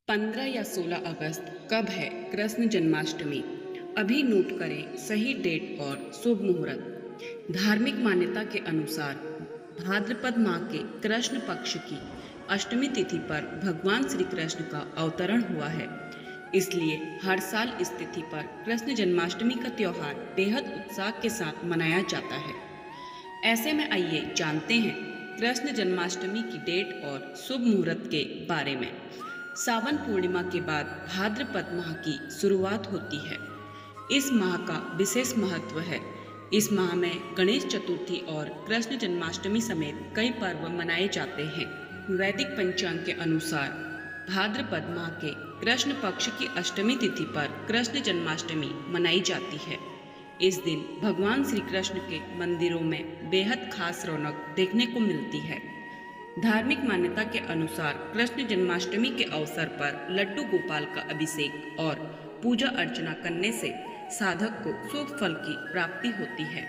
15 या 16 अगस्त कब है कृष्ण जन्माष्टमी? अभी नोट करें सही डेट और शुभ मुहूर्त। धार्मिक मान्यता के अनुसार भाद्रपद माह के कृष्ण पक्ष की अष्टमी तिथि पर भगवान श्री कृष्ण का अवतरण हुआ है। इसलिए हर साल इस तिथि पर कृष्ण जन्माष्टमी का त्योहार बेहद उत्साह के साथ मनाया जाता है। ऐसे में आइए जानते हैं कृष्ण जन्माष्टमी की डेट और शुभ मुहूर्त के बारे में। सावन पूर्णिमा के बाद भाद्रपद माह की शुरुआत होती है। इस माह का विशेष महत्व है। इस माह में गणेश चतुर्थी और कृष्ण जन्माष्टमी समेत कई पर्व मनाए जाते हैं। वैदिक पंचांग के अनुसार भाद्रपद माह के कृष्ण पक्ष की अष्टमी तिथि पर कृष्ण जन्माष्टमी मनाई जाती है। इस दिन भगवान श्री कृष्ण के मंदिरों में बेहद खास रौनक देखने को मिलती है। धार्मिक मान्यता के अनुसार कृष्ण जन्माष्टमी के अवसर पर लड्डू गोपाल का अभिषेक और पूजा अर्चना करने से साधक को शुभ फल की प्राप्ति होती है।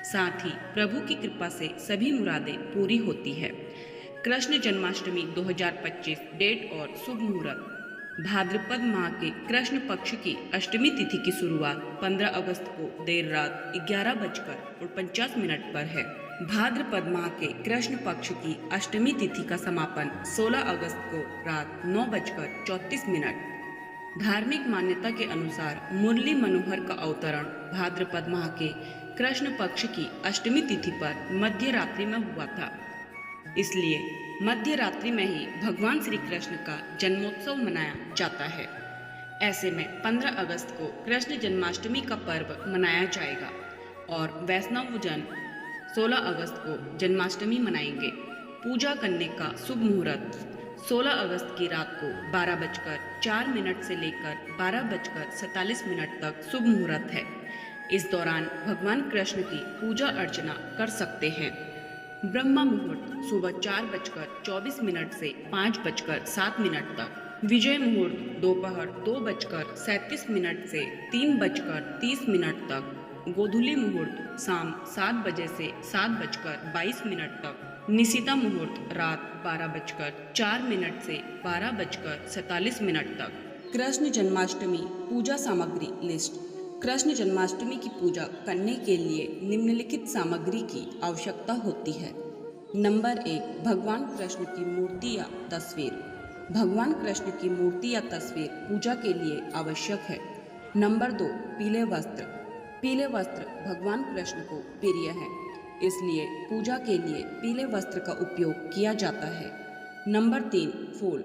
साथ ही प्रभु की कृपा से सभी मुरादें पूरी होती है। कृष्ण जन्माष्टमी 2025 डेट और शुभ मुहूर्त। भाद्रपद माह के कृष्ण पक्ष की अष्टमी तिथि की शुरुआत 15 अगस्त को देर रात 11:50 पर है। भाद्रपद माह के कृष्ण पक्ष की अष्टमी तिथि का समापन 16 अगस्त को रात 9:34। धार्मिक मान्यता के अनुसार मुरली मनोहर का अवतरण भाद्रपद माह के कृष्ण पक्ष की अष्टमी तिथि पर मध्य रात्रि में हुआ था। इसलिए मध्य रात्रि में ही भगवान श्री कृष्ण का जन्मोत्सव मनाया जाता है। ऐसे में 15 अगस्त को कृष्ण जन्माष्टमी का पर्व मनाया जाएगा और वैष्णव जन 16 अगस्त को जन्माष्टमी मनाएंगे। पूजा करने का शुभ मुहूर्त 16 अगस्त की रात को 12:04 से लेकर 12:47 तक शुभ मुहूर्त है। इस दौरान भगवान कृष्ण की पूजा अर्चना कर सकते हैं। ब्रह्म मुहूर्त सुबह 4:24 से 5:07 तक। विजय मुहूर्त दोपहर 2:37 से 3:30 तक। गोधूली मुहूर्त शाम 7 बजे से 7:22 तक। निशिता मुहूर्त रात 12:04 से 12:47 तक। कृष्ण जन्माष्टमी पूजा सामग्री लिस्ट। कृष्ण जन्माष्टमी की पूजा करने के लिए निम्नलिखित सामग्री की आवश्यकता होती है। नंबर 1 भगवान कृष्ण की मूर्ति या तस्वीर। भगवान कृष्ण की मूर्ति या तस्वीर पूजा के लिए आवश्यक है। नंबर 2 पीले वस्त्र। पीले वस्त्र भगवान कृष्ण को प्रिय है, इसलिए पूजा के लिए पीले वस्त्र का उपयोग किया जाता है। नंबर 3 फूल।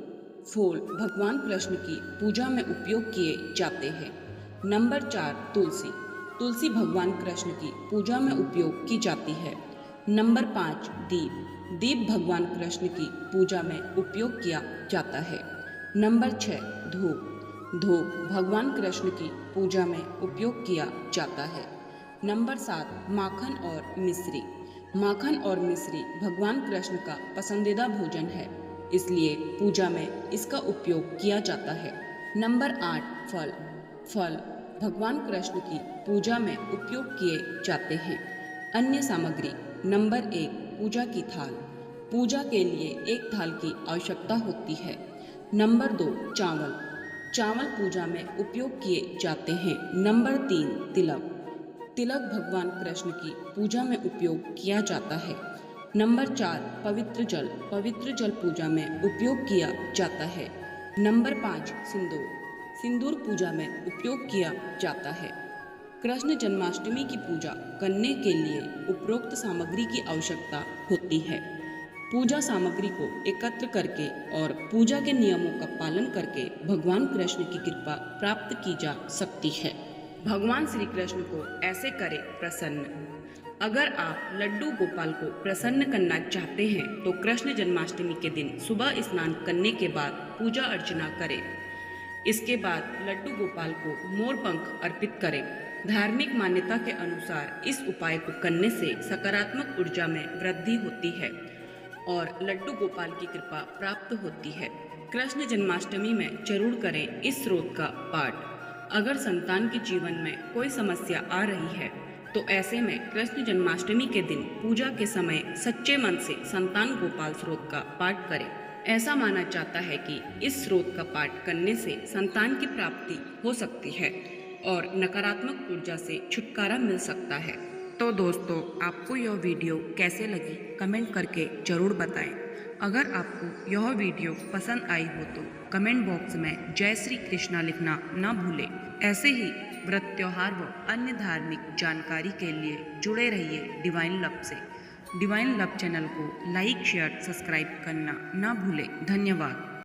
फूल भगवान कृष्ण की पूजा में उपयोग किए जाते हैं। नंबर 4 तुलसी। तुलसी भगवान कृष्ण की पूजा में उपयोग की जाती है। नंबर 5 दीप। दीप भगवान कृष्ण की पूजा में उपयोग किया जाता है। नंबर 6 धूप। धूप भगवान कृष्ण की पूजा में उपयोग किया जाता है। नंबर 7 माखन और मिश्री। माखन और मिश्री भगवान कृष्ण का पसंदीदा भोजन है, इसलिए पूजा में इसका उपयोग किया जाता है। नंबर 8 फल। फल भगवान कृष्ण की पूजा में उपयोग किए जाते हैं। अन्य सामग्री। नंबर 1 पूजा की थाल। पूजा के लिए एक थाल की आवश्यकता होती है। नंबर 2 चावल। चावल पूजा में उपयोग किए जाते हैं। नंबर 3 तिलक। तिलक भगवान कृष्ण की पूजा में उपयोग किया जाता है। नंबर 4 पवित्र जल। पवित्र जल पूजा में उपयोग किया जाता है। नंबर 5 सिंदूर। सिंदूर पूजा में उपयोग किया जाता है। कृष्ण जन्माष्टमी की पूजा करने के लिए उपरोक्त सामग्री की आवश्यकता होती है। पूजा सामग्री को एकत्र करके और पूजा के नियमों का पालन करके भगवान कृष्ण की कृपा प्राप्त की जा सकती है। भगवान श्री कृष्ण को ऐसे करे प्रसन्न। अगर आप लड्डू गोपाल को प्रसन्न करना चाहते हैं तो कृष्ण जन्माष्टमी के दिन सुबह स्नान करने के बाद पूजा अर्चना करें। इसके बाद लड्डू गोपाल को मोर पंख अर्पित करें। धार्मिक मान्यता के अनुसार इस उपाय को करने से सकारात्मक ऊर्जा में वृद्धि होती है और लड्डू गोपाल की कृपा प्राप्त होती है। कृष्ण जन्माष्टमी में जरूर करें इस स्रोत का पाठ। अगर संतान के जीवन में कोई समस्या आ रही है तो ऐसे में कृष्ण जन्माष्टमी के दिन पूजा के समय सच्चे मन से संतान गोपाल स्रोत का पाठ करें। ऐसा माना जाता है कि इस स्रोत का पाठ करने से संतान की प्राप्ति हो सकती है और नकारात्मक ऊर्जा से छुटकारा मिल सकता है। तो दोस्तों, आपको यह वीडियो कैसे लगी कमेंट करके ज़रूर बताएं। अगर आपको यह वीडियो पसंद आई हो तो कमेंट बॉक्स में जय श्री कृष्णा लिखना न भूलें। ऐसे ही व्रत त्योहार व अन्य धार्मिक जानकारी के लिए जुड़े रहिए डिवाइन लव से। डिवाइन लव चैनल को लाइक शेयर सब्सक्राइब करना न भूलें। धन्यवाद।